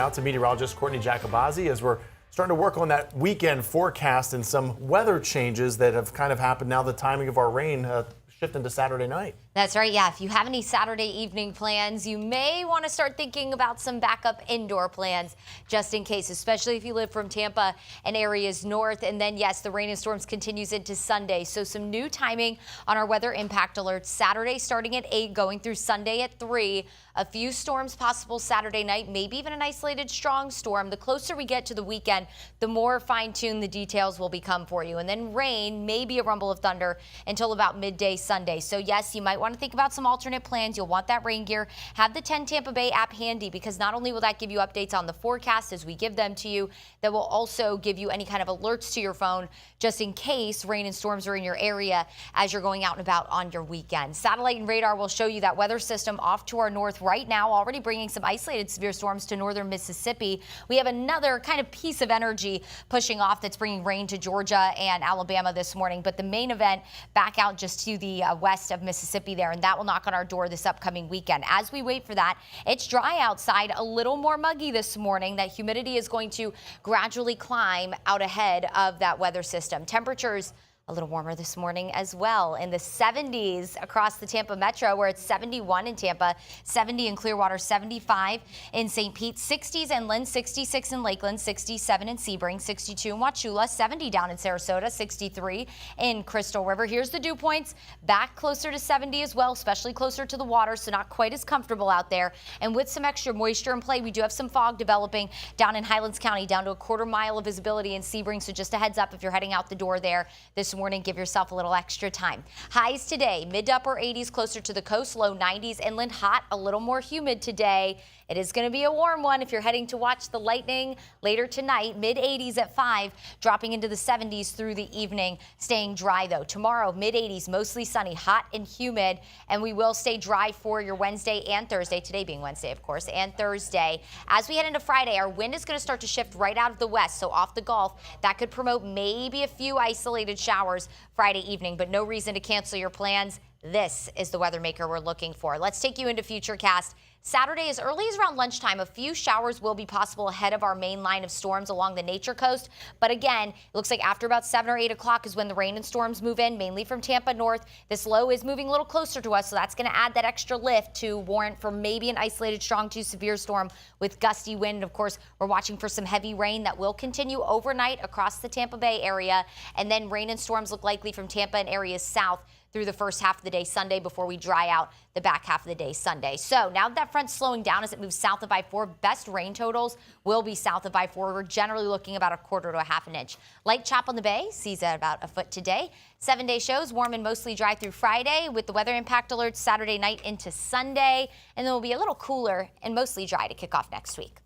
Out to meteorologist Courteney Jacobozzi as we're starting to work on that weekend forecast and some weather changes that have kind of happened now. The timing of our rain shifting to Saturday night. That's right. Yeah. If you have any Saturday evening plans, you may want to start thinking about some backup indoor plans just in case, especially if you live from Tampa and areas north. And then, yes, the rain and storms continues into Sunday. So some new timing on our weather impact alerts. Saturday starting at 8, going through Sunday at 3. A few storms possible Saturday night, maybe even an isolated strong storm. The closer we get to the weekend, the more fine-tuned the details will become for you. And then rain, maybe a rumble of thunder until about midday Sunday. So yes, you might want to think about some alternate plans. You'll want that rain gear. Have the 10 Tampa Bay app handy, because not only will that give you updates on the forecast as we give them to you, that will also give you any kind of alerts to your phone just in case rain and storms are in your area as you're going out and about on your weekend. Satellite and radar will show you that weather system off to our north right now, already bringing some isolated severe storms to northern Mississippi. We have another kind of piece of energy pushing off that's bringing rain to Georgia and Alabama this morning, but the main event back out just to the west of Mississippi there, and that will knock on our door this upcoming weekend. As we wait for that, it's dry outside, a little more muggy this morning. That humidity is going to gradually climb out ahead of that weather system. Temperatures a little warmer this morning as well, in the 70s across the Tampa metro, where it's 71 in Tampa, 70 in Clearwater, 75 in St. Pete, 60s in Lynn, 66 in Lakeland, 67 in Sebring, 62 in Wauchula, 70 down in Sarasota, 63 in Crystal River. Here's the dew points, back closer to 70 as well, especially closer to the water, so not quite as comfortable out there. And with some extra moisture in play, we do have some fog developing down in Highlands County, down to a quarter mile of visibility in Sebring, so just a heads up if you're heading out the door there this morning, give yourself a little extra time. Highs today, mid to upper 80s closer to the coast, low 90s inland, hot, a little more humid today. It is going to be a warm one if you're heading to watch the lightning later tonight. Mid 80s at 5, dropping into the 70s through the evening, staying dry though. Tomorrow, mid 80s, mostly sunny, hot and humid, and we will stay dry for your Wednesday and Thursday, today being Wednesday, of course, and Thursday. As we head into Friday, our wind is going to start to shift right out of the west, so off the Gulf. That could promote maybe a few isolated showers Friday evening, but no reason to cancel your plans. This is the weather maker we're looking for. Let's take you into Futurecast. Saturday, as early as around lunchtime, a few showers will be possible ahead of our main line of storms along the Nature Coast. But again, it looks like after about 7 or 8 o'clock is when the rain and storms move in, mainly from Tampa north. This low is moving a little closer to us, so that's going to add that extra lift to warrant for maybe an isolated strong to severe storm with gusty wind. Of course, we're watching for some heavy rain that will continue overnight across the Tampa Bay area. And then rain and storms look likely from Tampa and areas south through the first half of the day Sunday before we dry out the back half of the day Sunday. So now that front's slowing down as it moves south of I-4, best rain totals will be south of I-4. We're generally looking about a quarter to a half an inch. Light chop on the bay, sees at about a foot today. 7-day shows, warm and mostly dry through Friday with the weather impact alerts Saturday night into Sunday. And then we'll be a little cooler and mostly dry to kick off next week.